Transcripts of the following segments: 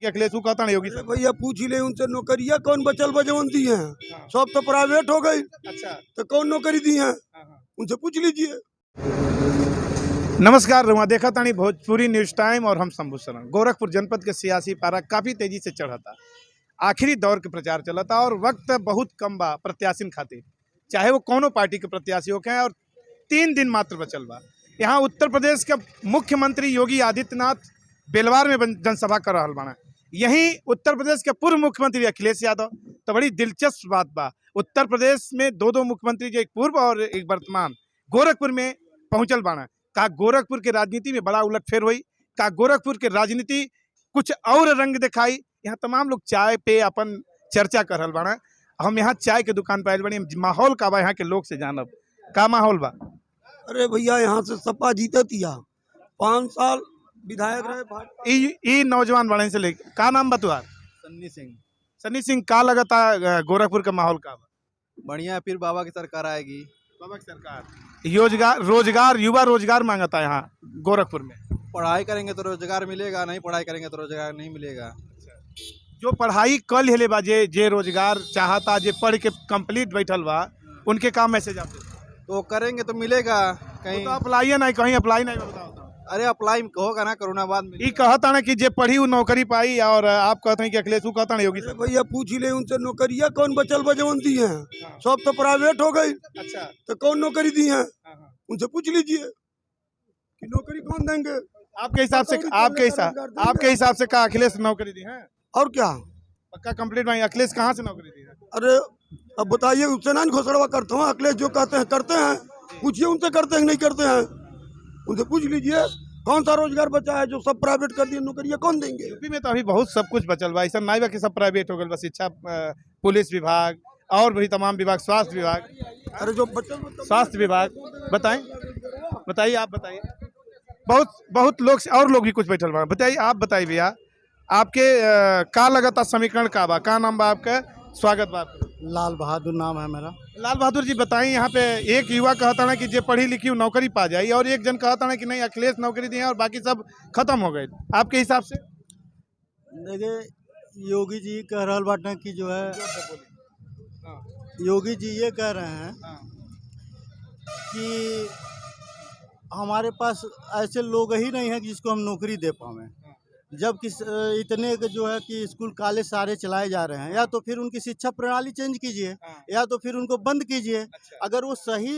कि अखिलेश कहता नहीं होगी अरे भैया पूछ ही ले उनसे, नौकरियां कौन बचल बजवन दी हैं? सब तो प्राइवेट हो गई। अच्छा। तो कौन नौकरी दी है उनसे पूछ लीजिए। नमस्कार रुआ देखा तानी भोजपुरी न्यूज टाइम और हम शंभू शरण। गोरखपुर जनपद के सियासी पारा काफी तेजी से चढ़ा था। आखिरी दौर के प्रचार चला था और वक्त बहुत कम बा प्रत्याशी खातिर, चाहे वो कोनो पार्टी के प्रत्याशी हो और 3 दिन मात्र बचल बा। यहाँ उत्तर प्रदेश के मुख्यमंत्री योगी आदित्यनाथ बेलवार में जनसभा कर रहा बाना। यहीं उत्तर प्रदेश के पूर्व मुख्यमंत्री अखिलेश यादव। तो बड़ी दिलचस्प बात बा, उत्तर प्रदेश में दो मुख्यमंत्री, जो एक पूर्व और एक वर्तमान, गोरखपुर में पहुंचल बाना। का गोरखपुर के राजनीति में बड़ा उलटफेर हुई, का गोरखपुर के राजनीति कुछ और रंग दिखाई। यहाँ तमाम लोग चाय पे अपन चर्चा कर रहा बाना। हम यहाँ चाय के दुकान पर आए बनी, माहौल का बा यहाँ के लोग से जानब का माहौल बा। अरे भैया यहाँ से सपा जीतत या 5 साल विधायक रहे। नौजवान बड़े से लेके का नाम बा तुहार? सन्नी सिंह। सन्नी सिंह, का लगता गोरखपुर का माहौल का बा? बढ़िया, फिर बाबा की सरकार आएगी। बाबा की सरकार रोजगार युवा रोजगार मांगता है यहाँ गोरखपुर में। पढ़ाई करेंगे तो रोजगार मिलेगा, नहीं पढ़ाई करेंगे तो रोजगार नहीं मिलेगा। जो पढ़ाई कल हेले बा, जे रोजगार चाहता, जे पढ़ के कंप्लीट बैठल बा, उनके काम मैसेज आते तो करेंगे तो मिलेगा कहीं। तो अप्लाई नहीं, कहीं अप्लाई नहीं बताओ। अरे अप्लाई होगा ना, कोरोना बाद में। ये कहता ना कि जे पढ़ी वो नौकरी पाई, और आप कहते हैं कि अखिलेश कहता नहीं होगी। अरे भैया पूछ ही ले उनसे, नौकरियां कौन बचल बजवन दी हैं? सब तो प्राइवेट हो गई। अच्छा। तो कौन नौकरी दी है उनसे पूछ लीजिए कि नौकरी कौन देंगे। आपके हिसाब से का अखिलेश नौकरी दी है? और क्या पक्का कंप्लीट नहीं? अखिलेश कहाँ से नौकरी दी है? अरे अब बताइए, उससे ना घोषणा करता हूँ। अखिलेश जो कहते हैं करते हैं, पूछिए उनसे करते हैं नहीं करते हैं, उनसे पूछ लीजिए। कौन सा रोजगार बचा है जो सब प्राइवेट कर दिए? नौकरियां कौन देंगे? यूपी में तो अभी बहुत सब कुछ बचल बा, ऐसा नहीं बा कि सब प्राइवेट हो गए बस। शिक्षा, पुलिस विभाग और भी तमाम विभाग, स्वास्थ्य विभाग। अरे जो बचल स्वास्थ्य विभाग बताइए आप बताइए। बहुत लोग और लोग भी कुछ बैठल बा। बताइए, आप बताइए भैया, आपके का लगता समीकरण का बा? का नाम बा आपका? स्वागत बा आपका। लाल बहादुर नाम है मेरा। लाल बहादुर जी बताइए, यहाँ पे एक युवा कहता है कि जे पढ़ी लिखी नौकरी पा जाए, और एक जन कहता है कि नहीं अखिलेश नौकरी दिए और बाकी सब खत्म हो गए। आपके हिसाब से? देखिए, योगी जी कह रहा बाटे कि जो है, योगी जी ये कह रहे हैं कि हमारे पास ऐसे लोग ही नहीं है कि जिसको हम नौकरी दे पाएं। जबकि इतने जो है कि स्कूल कॉलेज सारे चलाए जा रहे हैं, या तो फिर उनकी शिक्षा प्रणाली चेंज कीजिए, या तो फिर उनको बंद कीजिए। अगर वो सही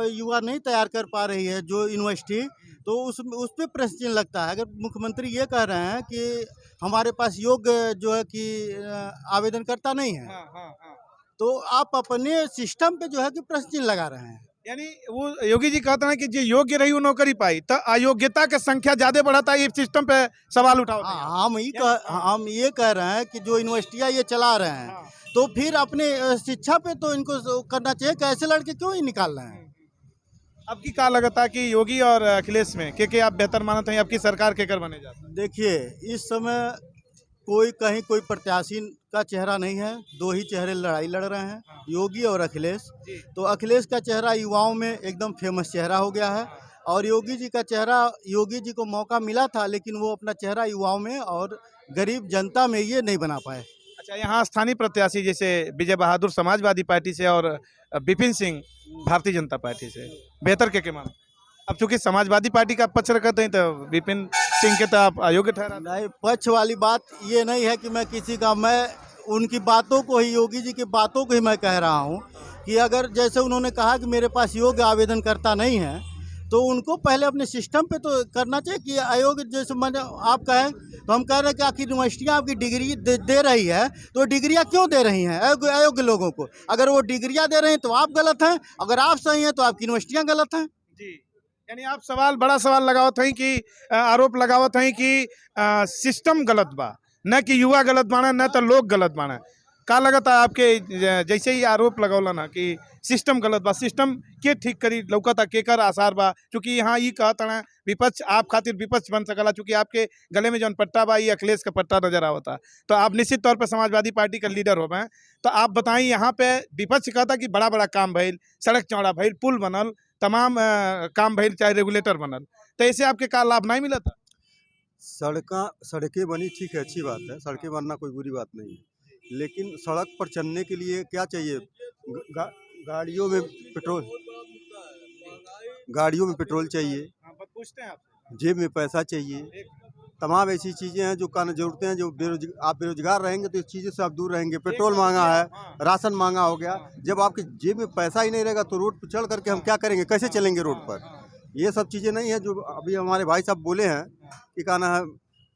युवा नहीं तैयार कर पा रही है जो यूनिवर्सिटी, तो उस पर प्रश्न चिन्ह लगता है। अगर मुख्यमंत्री ये कह रहे हैं कि हमारे पास योग्य जो है कि आवेदनकर्ता नहीं है, तो आप अपने सिस्टम पे जो है कि प्रश्न चिन्ह लगा रहे हैं। यानी वो योगी जी कहते हैं कि जो योग्य रही वो नौकरी पाई, तो अयोग्यता की संख्या ज्यादा बढ़ाता है, ये सिस्टम पे सवाल उठाओ। हम ये कह रहे हैं कि जो यूनिवर्सिटियाँ ये चला रहे हैं, तो फिर अपने शिक्षा पे तो इनको करना चाहिए। कैसे लड़के क्यों ही निकाल रहे हैं? आपकी क्या लगता है कि योगी और अखिलेश में के आप बेहतर मानते हैं? आपकी सरकार के कर बने जाते? देखिए, इस समय कोई प्रत्याशी का चेहरा नहीं है। 2 ही चेहरे लड़ाई लड़ रहे हैं, योगी और अखिलेश। तो अखिलेश का चेहरा युवाओं में एकदम फेमस चेहरा हो गया है, और योगी जी का चेहरा, योगी जी को मौका मिला था लेकिन वो अपना चेहरा युवाओं में और गरीब जनता में ये नहीं बना पाए। अच्छा, यहाँ स्थानीय प्रत्याशी जैसे विजय बहादुर समाजवादी पार्टी से और विपिन सिंह भारतीय जनता पार्टी से बेहतर के मान? अब चूंकि समाजवादी पार्टी का पक्ष रखते हैं, तो विपिन सिंह के तो आप अयोग्य ठहरा। नहीं, पक्ष वाली बात ये नहीं है कि मैं किसी का, मैं उनकी बातों को ही, योगी जी की बातों को ही मैं कह रहा हूँ कि अगर जैसे उन्होंने कहा कि मेरे पास योग्य आवेदनकर्ता नहीं है, तो उनको पहले अपने सिस्टम पे तो करना चाहिए कि अयोग्य। जैसे मैंने आप कहें तो हम कह रहे हैं कि आखिर यूनिवर्सिटियाँ आपकी डिग्री दे रही है, तो डिग्रियाँ क्यों दे रही हैं अयोग्य लोगों को? अगर वो डिग्रियाँ दे रहे हैं तो आप गलत हैं, अगर आप सही हैं तो आपकी यूनिवर्सिटियाँ गलत हैं। जी, यानी आप बड़ा सवाल लगावत हैं कि आरोप लगावत हैं कि सिस्टम गलत बा, न कि युवा गलत बाना, न तो लोग गलत बाना। का लगता है आपके जैसे ही आरोप लगौला ना कि सिस्टम गलत बा, सिस्टम के ठीक करी लौकता के कर आसार बा? चूँकि यहाँ ये कहता है विपक्ष आप खातिर विपक्ष बन सकला, चूँकि आपके गले में जौन पट्टा बा ये अखिलेश का पट्टा नजर आवता, तो आप निश्चित तौर पर समाजवादी पार्टी का लीडर हो गए। तो आप बताइए, यहाँ पे विपक्ष कहता कि बड़ा बड़ा काम भइल, सड़क चौड़ा भइल, पुल बनल, तमाम काम भइल, चाहे रेगुलेटर बनल, तो ऐसे आपके का लाभ नहीं मिला था? सड़कें बनी ठीक है, अच्छी बात है, सड़कें बनना कोई बुरी बात नहीं है, लेकिन सड़क पर चलने के लिए क्या चाहिए? गा, गाड़ियों में पेट्रोल चाहिए, पूछते हैं आप जेब में पैसा चाहिए, तमाम ऐसी चीज़ें हैं जो कान ज़रूरतें हैं। जो आप बेरोजगार रहेंगे तो इस चीज़ों से आप दूर रहेंगे। पेट्रोल महंगा है, राशन महंगा हो गया। जब आपकी जेब में पैसा ही नहीं रहेगा तो रोड पर चढ़ करके हम क्या करेंगे, कैसे चलेंगे रोड पर? ये सब चीज़ें नहीं है जो अभी हमारे भाई साहब बोले हैं कि कहना है,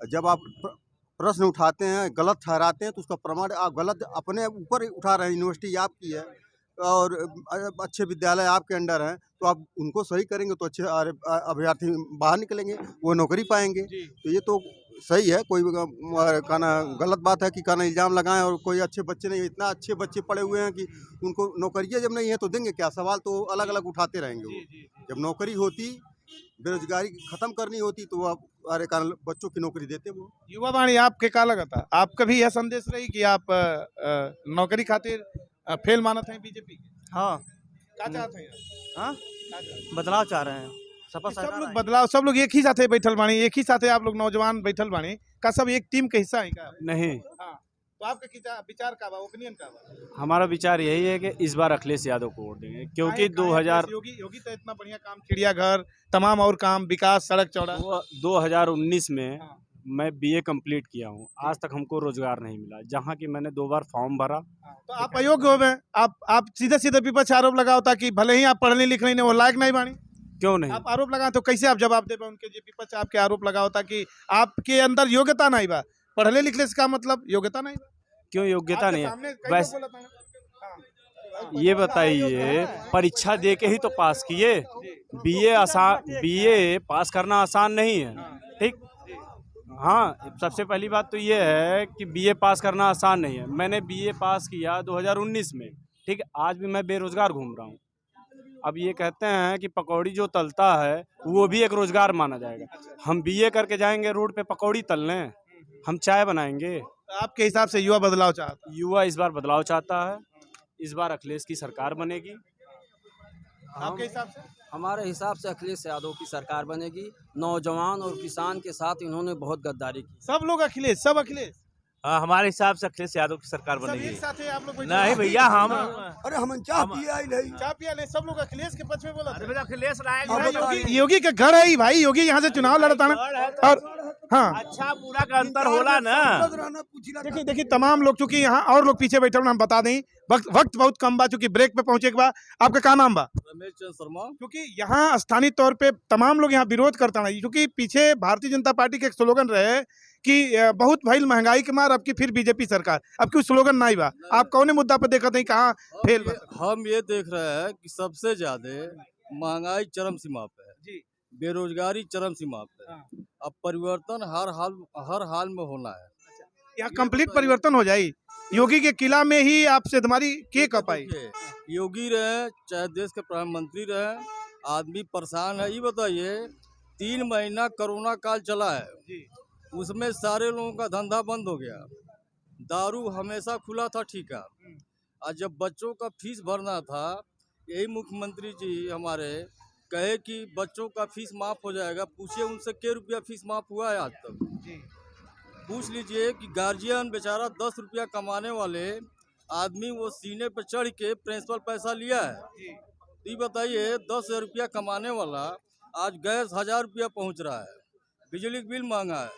जब आप प्रश्न उठाते हैं, गलत ठहराते हैं तो उसका प्रमाण आप गलत अपने ऊपर उठा रहे हैं। यूनिवर्सिटी आपकी है और अच्छे विद्यालय आपके अंडर हैं, तो आप उनको सही करेंगे तो अच्छे अभ्यर्थी बाहर निकलेंगे, वो नौकरी पाएंगे। तो ये तो सही है, कोई कहना गलत बात है कि कहना इल्ज़ाम लगाएं और कोई अच्छे बच्चे नहीं। इतना अच्छे बच्चे पढ़े हुए हैं कि उनको नौकरियाँ जब नहीं है तो देंगे क्या? सवाल तो अलग अलग उठाते रहेंगे वो। जब नौकरी होती, बेरोजगारी खत्म करनी होती तो आप अरे कारण बच्चों की नौकरी देते वो। युवा वाणी आपके का लगा था? आपका भी यह संदेश रही कि आप नौकरी खातिर फेल मानत हैं बीजेपी के? हाँ, क्या चाहते हैं? हाँ, बदलाव चाह रहे हैं। सपा सब सरकार लोग आई। बदलाव, सब लोग एक ही साथे बैठल बानी, एक ही साथे आप लोग नौजवान बैठल बानी का, सब एक टीम के हिस्सा है का? नहीं, हाँ, तो आपका विचार का बा, ओपिनियन का बा? हमारा विचार यही है कि इस बार अखिलेश यादव को वोट देंगे, क्योंकि काहे- काहे 2000 योगी तो इतना बढ़िया काम, चिड़ियाघर, तमाम और काम, विकास, सड़क चौड़ा। 2019 में हाँ। मैं बीए कंप्लीट किया हूँ, आज तक हमको रोजगार नहीं मिला, जहाँ की मैंने 2 बार फॉर्म भरा। तो आप अयोग्य हो गए। आप सीधे सीधे विपक्ष आरोप लगाओ था कि भले ही आप पढ़ने लिखने नहीं, वो लायक नहीं बानी। क्यों नहीं? आप आरोप लगाए तो कैसे आप जवाब दे पाए उनके? जो विपक्ष आपके आरोप लगाओ था कि आपके अंदर योग्यता नहीं बा, पढ़ने लिखने से का मतलब योग्यता नहीं बा? क्यों योग्यता आपके नहीं है? सामने कई वैसे लोग बोला था। हाँ। ये बताइए, परीक्षा दे के ही तो पास किए। बीए पास करना आसान नहीं है, ठीक? हाँ, सबसे पहली बात तो ये है कि बीए पास करना आसान नहीं है। मैंने बीए पास किया 2019 में, ठीक है? आज भी मैं बेरोजगार घूम रहा हूँ। अब ये कहते हैं कि पकौड़ी जो तलता है वो भी एक रोजगार माना जाएगा। हम बीए करके जाएंगे रोड पे पकौड़ी तलने? हम चाय बनाएंगे? तो आपके हिसाब से युवा बदलाव चाहता? युवा इस बार बदलाव चाहता है, इस बार अखिलेश की सरकार बनेगी। आपके हिसाब से? हमारे हिसाब से अखिलेश यादव की सरकार बनेगी। नौजवान और किसान के साथ इन्होंने बहुत गद्दारी की। सब लोग अखिलेश, सब अखिलेश, हाँ, हमारे हिसाब से अखिलेश यादव की सरकार सब बनेगी। एक साथ है आप लोग बैठे? नहीं भैया, हम अरे हम चाह पिए आई नहीं। चाय पिया नहीं, सब लोग अखिलेश के पक्ष में बोला था। अखिलेश योगी का घर है ही भाई, योगी यहाँ से चुनाव लड़ता ना। और हाँ, अच्छा पूरा का अंतर होला ना। देखिए देखिए तमाम लोग, चूंकि यहाँ और लोग पीछे बैठे हम बता दें, वक्त बहुत कम बा, चूंकि ब्रेक पे पहुंचे के बाद आपका क्या नाम बा? रमेश चंद्र शर्मा। क्योंकि यहाँ स्थानीय तौर पे तमाम लोग यहाँ विरोध करता है, क्योंकि पीछे भारतीय जनता पार्टी के एक स्लोगन रहे कि बहुत भइल महंगाई के मार, अब की फिर बीजेपी सरकार, अब की स्लोगन नहीं बा। आप कौन मुद्दा पे देखते हैं कहाँ फेल बा? हम ये देख रहे हैं कि सबसे ज्यादा महंगाई चरम सीमा पे है जी। बेरोजगारी चरम सीमा पे है। अब परिवर्तन हर हाल में होना है। यहाँ कंप्लीट परिवर्तन हो जाए। योगी के किला में ही आपसे तुम्हारी के कपाई। योगी रहे चाहे देश के प्रधानमंत्री रहे, आदमी परेशान है। ये बताइए, 3 महीना कोरोना काल चला है, उसमें सारे लोगों का धंधा बंद हो गया। दारू हमेशा खुला था, ठीक है। और जब बच्चों का फीस भरना था, यही मुख्यमंत्री जी हमारे कहे कि बच्चों का फीस माफ़ हो जाएगा। पूछिए उनसे क्या रुपया फीस माफ़ हुआ है आज तक? पूछ लीजिए कि गार्जियन बेचारा 10 रुपया कमाने वाले आदमी वो सीने पर चढ़ के प्रिंसिपल पैसा लिया है। ये बताइए, 10,000 रुपया कमाने वाला आज गैस 1000 रुपया पहुँच रहा है, बिजली बिल महंगा है।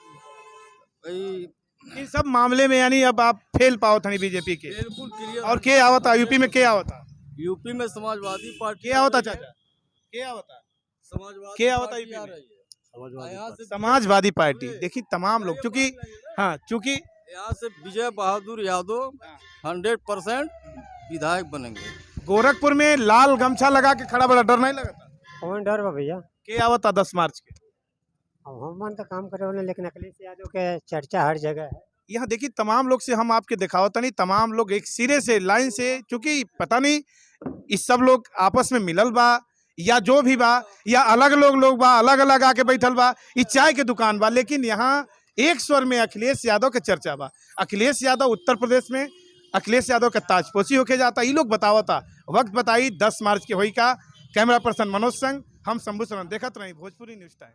इन सब मामले में यानी अब आप फेल पाओ था बीजेपी के? बिल्कुल क्लियर। और क्या आवता यूपी में? क्या आवता यूपी में समाजवादी पार्टी क्या होता चाचा? क्या होता? समाजवादी क्या होता पार्टी यूपी आ में? रही है। यहाँ से समाजवादी पार्टी। देखिए तमाम लोग, चूंकि हाँ, चूंकि यहाँ से विजय बहादुर यादव 100% विधायक बनेंगे। गोरखपुर में लाल गमछा लगा के खड़ा, बड़ा डर नहीं लगा था? कौन डर बा भैया? क्या आवता 10 मार्च के? अब हम मन तो काम करे वाले, लेकिन अखिलेश यादव के चर्चा हर जगह है। यहाँ देखिए तमाम लोग से हम आपके दिखावता नहीं, तमाम लोग एक सिरे से लाइन से, चूंकि पता नहीं इस सब लोग आपस में मिलल बा या जो भी बा, या अलग लोग बा, अलग अलग आके बैठल बा, इस चाय के दुकान बा, लेकिन यहाँ एक स्वर में अखिलेश यादव के चर्चा बा। अखिलेश यादव उत्तर प्रदेश में अखिलेश यादव का ताजपोशी होके जाता, ये लोग बतावता। वक्त बताई 10 मार्च के होई का। कैमरा पर्सन मनोज संग, हम शंभू शरण, देखत रही भोजपुरी न्यूज टाइम।